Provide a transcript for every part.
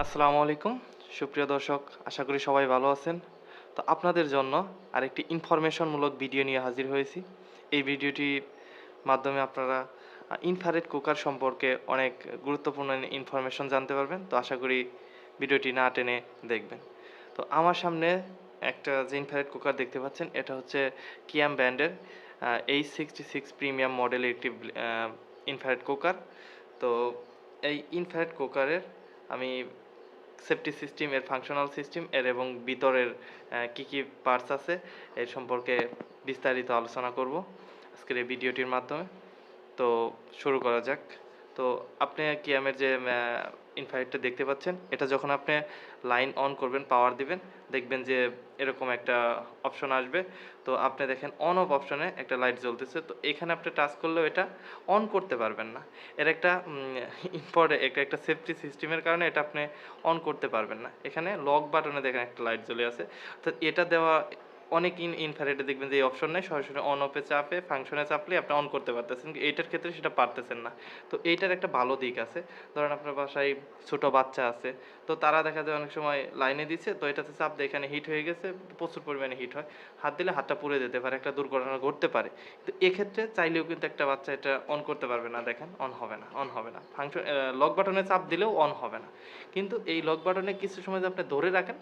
আসসালামু আলাইকুম সুপ্রিয় দর্শক, আশা করি সবাই ভালো আছেন। তো আপনাদের জন্য আরেকটি ইনফরমেশনমূলক ভিডিও নিয়ে হাজির হয়েছি। এই ভিডিওটির মাধ্যমে আপনারা ইনফ্রারেড কুকার সম্পর্কে অনেক গুরুত্বপূর্ণ ইনফরমেশন জানতে পারবেন। তো আশা করি ভিডিওটি না টেনে দেখবেন। তো আমার সামনে একটা যে ইনফ্রারেড কুকার দেখতে পাচ্ছেন, এটা হচ্ছে কিয়াম ব্র্যান্ডের H-66 প্রিমিয়াম মডেলের একটি ইনফ্রারেড কুকার। তো এই ইনফ্রারেড কুকারের আমি সেফটি সিস্টেম, এর ফাংশনাল সিস্টেম এর এবং ভিতরের কী কী পার্টস আছে এর সম্পর্কে বিস্তারিত আলোচনা করব আজকের এই ভিডিওটির মাধ্যমে। তো শুরু করা যাক। তো আপনি কিয়ামের যে ইনফ্রারেডটা দেখতে পাচ্ছেন, এটা যখন আপনি লাইন অন করবেন, পাওয়ার দিবেন, দেখবেন যে এরকম একটা অপশন আসবে। তো আপনি দেখেন অন অফ অপশনে একটা লাইট জ্বলতেছে। তো এখানে আপনি টাচ করলেও এটা অন করতে পারবেন না। এর একটা একটা সেফটি সিস্টেমের কারণে এটা আপনি অন করতে পারবেন না। এখানে লক বাটনে দেখেন একটা লাইট জ্বলে আছে। তো এটা দেওয়া অনেক ইনফ্রারেডে দেখবেন যে এই অপশন নেই, সরাসরি অন অফে চাপে ফাংশনে চাপলে আপনি অন করতে পারতেছেন, এইটার ক্ষেত্রে সেটা পারতেছেন না। তো এইটার একটা ভালো দিক আছে। ধরেন আপনার বাসায় ছোট বাচ্চা আছে, তো তারা দেখা যায় অনেক সময় লাইনে দিচ্ছে, তো এটাতে চাপ দিয়ে এখানে হিট হয়ে গেছে, প্রচুর পরিমাণে হিট হয়, হাত দিলে হাতটা পুড়ে যেতে পারে, একটা দুর্ঘটনা ঘটতে পারে। তো এক্ষেত্রে চাইলেও কিন্তু একটা বাচ্চা এটা অন করতে পারবে না। দেখেন অন হবে না, অন হবে না। ফাংশন লক বাটনে চাপ দিলেও অন হবে না। কিন্তু এই লক বাটনে কিছু সময় যদি আপনি ধরে রাখেন,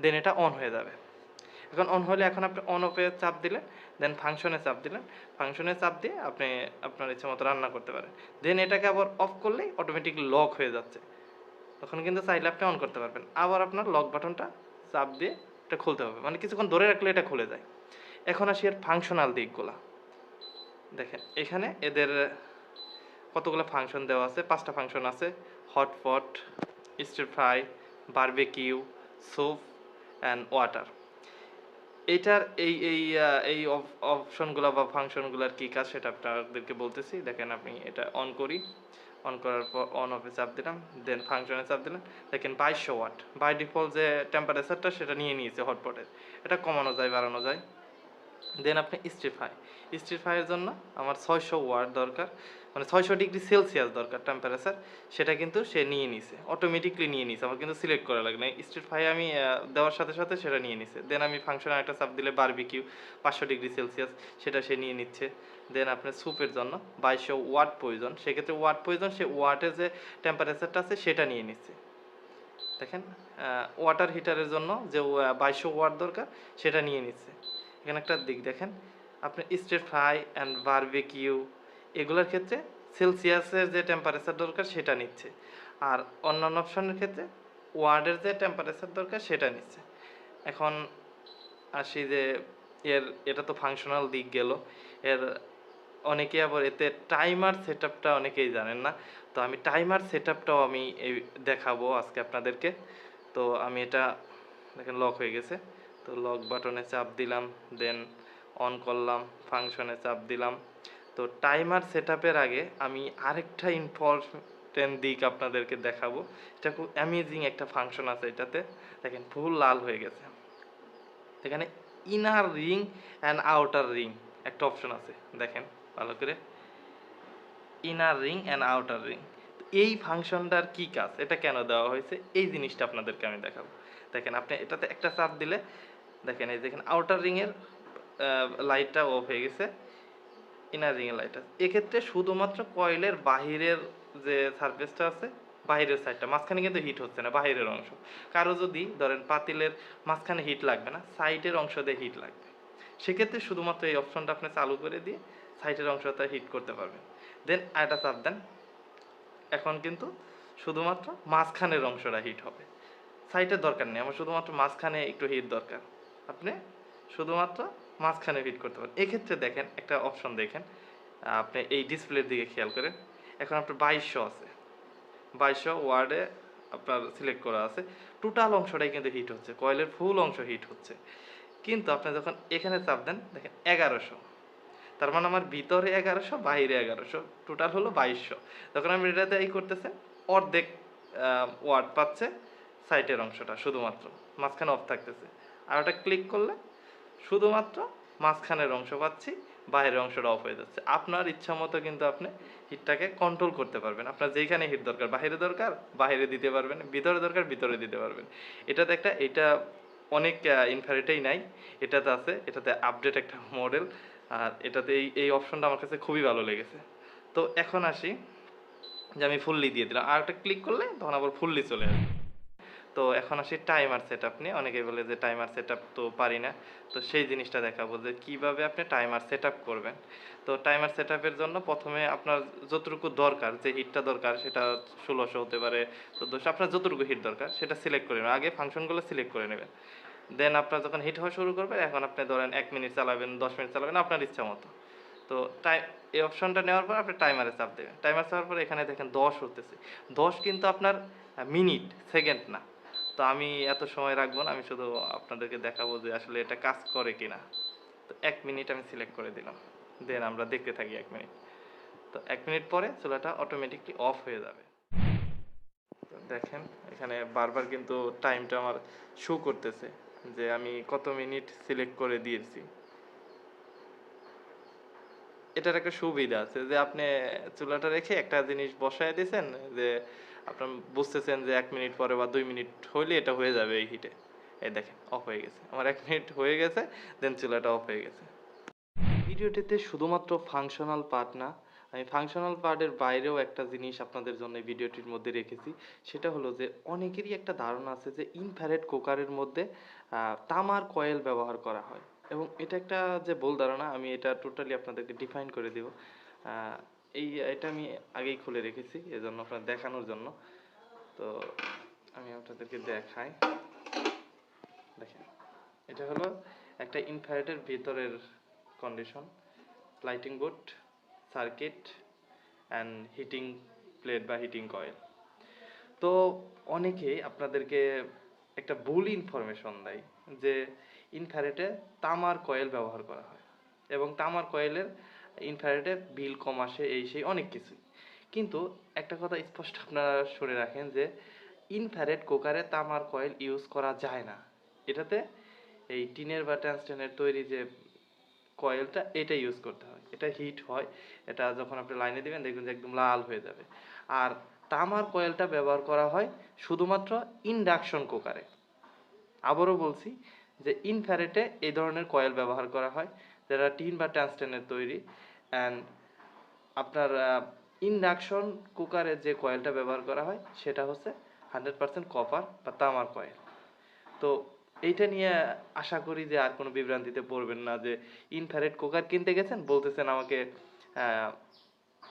দেন এটা অন হয়ে যাবে। এখন অন হলে এখন আপনি অন অফে চাপ দিলেন, দেন ফাংশনে চাপ দিলেন, ফাংশনে চাপ দিয়ে আপনি আপনার ইচ্ছে মতো রান্না করতে পারেন। দেন এটাকে আবার অফ করলেই অটোমেটিকলি লক হয়ে যাচ্ছে, তখন কিন্তু চাইলে আপনি অন করতে পারবেন। আবার আপনার লক বাটনটা চাপ দিয়ে এটা খুলতে হবে, মানে কিছুক্ষণ ধরে রাখলে এটা খুলে যায়। এখন আসি এর ফাংশনাল দিকগুলা। দেখেন এখানে এদের কতগুলো ফাংশন দেওয়া আছে, 5টা ফাংশন আছে: hotpot, stir fry, barbecue, soup and water. এইটার এই অপশনগুলো বা ফাংশনগুলোর কী কাজ সেটা আপনাদেরকে বলতেছি। দেখেন আপনি এটা অন করি, অন করার পর অন অফে চাপ দিলাম, দেন ফাংশনে চাপ দিলাম। দেখেন 2200 ওয়াট বাই ডিফল্ট যে টেম্পারেচারটা সেটা নিয়ে নিয়েছে হটপটের। এটা কমানো যায়, বাড়ানো যায়। দেন আপনি স্টির ফ্রাইয়ের জন্য আমার 600 ওয়াট দরকার, মানে 600 ডিগ্রি সেলসিয়াস দরকার টেম্পারেচার। সেটা কিন্তু সে নিয়ে নিছে, অটোমেটিকলি নিয়ে নিছে, আমার কিন্তু সিলেক্ট করা লাগে না। স্টির ফ্রাই আমি দেওয়ার সাথে সাথে সেটা নিয়ে নিছে। দেন আমি ফাংশনে একটা চাপ দিলে বারবিকিউ 500 ডিগ্রি সেলসিয়াস, সেটা সে নিয়ে নিচ্ছে। দেন আপনার স্যুপের জন্য 2200 ওয়াট প্রয়োজন, সেক্ষেত্রে ওয়াট প্রয়োজন, সে ওয়াটের যে টেম্পারেচারটা আছে সেটা নিয়ে নিচ্ছে। দেখেন ওয়াটার হিটারের জন্য যে 2200 ওয়াট দরকার সেটা নিয়ে নিচ্ছে। এখানে একটা দিক দেখেন, আপনি স্টির ফ্রাই অ্যান্ড বারবিকিউ এগুলোর ক্ষেত্রে সেলসিয়াসের যে টেম্পারেচার দরকার সেটা নিচ্ছে, আর অন্যান্য অপশনের ক্ষেত্রে ওয়ার্ডের যে টেম্পারেচার দরকার সেটা নিচ্ছে। এখন আসি যে এটা তো ফাংশনাল দিক গেল। এর অনেকে আবার এতে টাইমার সেটআপটা অনেকেই জানেন না। তো আমি টাইমার সেটআপটাও আমি দেখাবো আজকে আপনাদেরকে। তো আমি এটা দেখেন লক হয়ে গেছে। তো লক বাটনে চাপ দিলাম, দেন অন করলাম, ফাংশনে চাপ দিলাম। তো টাইমার সেটআপের আগে আমি আরেকটা ইম্পর্টেন্ট দিক আপনাদেরকে দেখাবো। এটা খুব অ্যামেজিং একটা ফাংশন আছে এটাতে। দেখেন ফুল লাল হয়ে গেছে। এখানে inner ring and outer ring একটা অপশন আছে, দেখেন ভালো করে, inner ring and outer ring. এই ফাংশনটার কি কাজ, এটা কেন দেওয়া হয়েছে, এই জিনিসটা আপনাদেরকে আমি দেখাবো। দেখেন আপনি এটাতে একটা চাপ দিলে দেখেন এই দেখেন আউটার রিংয়ের লাইটটা অফ হয়ে গেছে, ইনার রিংয়ের লাইট আছে। এক্ষেত্রে শুধুমাত্র কয়েলের বাহিরের যে সারফেসটা আছে, বাহিরের সাইডটা, মাঝখানে কিন্তু হিট হচ্ছে না, বাহিরের অংশ। কারো যদি ধরেন পাতিলের মাঝখানে হিট লাগবে না, সাইডের অংশ দিয়ে হিট লাগবে, সেক্ষেত্রে শুধুমাত্র এই অপশনটা আপনি চালু করে দিয়ে সাইডের অংশটা হিট করতে পারবেন। দেন আরেকটা চাপ দেন, এখন কিন্তু শুধুমাত্র মাঝখানের অংশটা হিট হবে, সাইডের দরকার নেই, আমার শুধুমাত্র মাঝখানে একটু হিট দরকার, আপনি শুধুমাত্র মাঝখানে হিট করতে পারেন। এক্ষেত্রে দেখেন একটা অপশন দেখেন, আপনি এই ডিসপ্লের দিকে খেয়াল করেন। এখন আপনার 2200 আছে, 2200 ওয়ার্ডে আপনার সিলেক্ট করা আছে, টোটাল অংশটাই কিন্তু হিট হচ্ছে, কয়েলের ফুল অংশ হিট হচ্ছে। কিন্তু আপনি যখন এখানে চাপ দেন দেখেন 1100, তার মানে আমার ভিতরে 1100, বাইরে 1100, টোটাল হলো 2200। যখন আমি এটাতে করতেছেন, অর্ধেক ওয়াট পাচ্ছে সাইডের অংশটা, শুধুমাত্র মাঝখানে অফ থাকতেছে। আর ওটা ক্লিক করলে শুধুমাত্র মাঝখানের অংশ পাচ্ছি, বাইরের অংশটা অফ হয়ে যাচ্ছে। আপনার ইচ্ছা মতো কিন্তু আপনি হিটটাকে কন্ট্রোল করতে পারবেন। আপনার যেইখানে হিট দরকার, বাহিরে দিতে পারবেন, ভিতরে দরকার ভিতরে দিতে পারবেন। এটা অনেক ইনফ্রারেটেই নাই, এটাতে আছে, এটাতে আপডেট একটা মডেল। আর এটাতে এই অপশনটা আমার কাছে খুবই ভালো লেগেছে। তো এখন আসি যে আমি ফুললি দিয়ে দিলাম, আর একটা ক্লিক করলে তখন আবার ফুললি চলে আসবে। তো এখন আসি টাইমার সেটআপ নিয়ে। অনেকেই বলে যে টাইমার সেটআপ তো পারি না, তো সেই জিনিসটা দেখাবো যে কিভাবে আপনি টাইমার সেটআপ করবেন। তো টাইমার সেটআপের জন্য প্রথমে আপনার যতটুকু দরকার, যে হিটটা দরকার সেটা 1600 হতে পারে, 1400, আপনার যতটুকু হিট দরকার সেটা সিলেক্ট করে নেবেন। আগে ফাংশনগুলো সিলেক্ট করে নেবেন, দেন আপনার যখন হিট হওয়া শুরু করবে, এখন আপনি ধরেন 1 মিনিট চালাবেন, 10 মিনিট চালাবেন, আপনার ইচ্ছা মতো। তো এই অপশনটা নেওয়ার পর আপনি টাইমারে চাপ দেবেন। টাইমার চাপার পর এখানে দেখেন 10 হতেছে। 10 কিন্তু আপনার মিনিট, সেকেন্ড না। তো আমি এত সময় রাখবো না, আমি শুধু আপনাদেরকে দেখাবো যে আসলে এটা কাজ করে কিনা। তো 1 মিনিট আমি সিলেক্ট করে দিলাম, দেন আমরা দেখতে থাকি 1 মিনিট। তো 1 মিনিট পরে চুলাটা অটোমেটিকলি অফ হয়ে যাবে। তো দেখেন এখানে বারবার কিন্তু টাইমটা আমার শো করতেছে যে আমি কত মিনিট সিলেক্ট করে দিয়েছি। এটার একটা সুবিধা আছে যে আপনি চুলাটা রেখে একটা জিনিস বসায় দিয়েছেন, যে আপনার বুঝতেছেন যে 1 মিনিট পরে বা 2 মিনিট হইলে এটা হয়ে যাবে এই হিটে। এই দেখেন অফ হয়ে গেছে, আমার 1 মিনিট হয়ে গেছে, দেন চুলাটা অফ হয়ে গেছে। ভিডিওটিতে শুধুমাত্র ফাংশনাল পার্ট না, আমি ফাংশনাল পার্টের বাইরেও একটা জিনিস আপনাদের জন্য এই ভিডিওটির মধ্যে রেখেছি। সেটা হলো যে অনেকেরই একটা ধারণা আছে যে ইনফ্রারেড কুকারের মধ্যে তামার কয়েল ব্যবহার করা হয়, এবং এটা একটা যে ভুল ধারণা, আমি এটা টোটালি আপনাদেরকে ডিফাইন করে দেব। এটা আমি আগেই খুলে রেখেছি এজন্য আপনার দেখানোর জন্য। তো আমি আপনাদেরকে দেখাই। দেখেন এটা হলো একটা ইনফ্রারেডের ভিতরের condition, lighting board, circuit and heating plate বা হিটিং কয়েল। তো অনেকেই আপনাদেরকে একটা ভুল ইনফরমেশন দেয় যে ইনফ্রারেডে তামার কয়েল ব্যবহার করা হয়, এবং তামার কয়েলের ইনফ্রারেডে বিল কম আসে, এই সেই অনেক কিছুই। কিন্তু একটা কথা স্পষ্ট আপনারা শুনে রাখেন যে ইনফ্রারেড কুকারে তামার কয়েল ইউজ করা যায় না। এটাতে এই টিনের বা ট্যাংস্টেনের তৈরি যে কয়েলটা, এটা ইউজ করতে হয়। এটা হিট হয়, এটা যখন আপনি লাইনে দিবেন দেখবেন যে একদম লাল হয়ে যাবে। আর তামার কয়েলটা ব্যবহার করা হয় শুধুমাত্র ইন্ডাকশন কুকারে। আবারও বলছি যে ইনফ্রারেডে এই ধরনের কয়েল ব্যবহার করা হয় যেটা টিন বা ট্যাংস্টেনের তৈরি। অ্যান্ড আপনার ইন্ডাকশন কুকারে যে কয়েলটা ব্যবহার করা হয় সেটা হচ্ছে 100% কপার বা তামার কয়েল। তো এইটা নিয়ে আশা করি যে আর কোনো বিভ্রান্তিতে পড়বেন না, যে ইনফ্রারেড কুকার কিনতে গেছেন, বলতেছেন আমাকে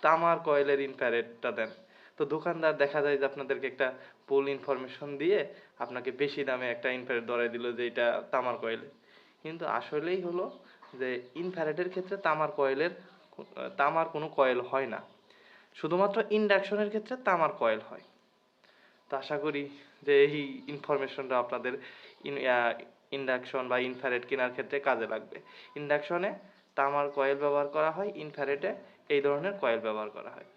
তামার কয়েলের ইনফ্রারেডটা দেন। তো দোকানদার দেখা যায় যে আপনাদেরকে একটা ভুল ইনফরমেশন দিয়ে আপনাকে বেশি দামে একটা ইনফ্রারেড ধরাই দিল যে এটা তামার কয়েল। কিন্তু আসলেই হলো যে ইনফ্রারেডের ক্ষেত্রে তামার কোনো কয়েল হয় না, শুধুমাত্র ইন্ডাকশনের ক্ষেত্রে তামার কয়েল হয়। তো আশা করি যে এই ইনফরমেশনটা আপনাদের ইন্ডাকশন বা ইনফ্রারেড কেনার ক্ষেত্রে কাজে লাগবে। ইন্ডাকশনে তামার কয়েল ব্যবহার করা হয়, ইনফ্রারেডে এই ধরনের কয়েল ব্যবহার করা হয়।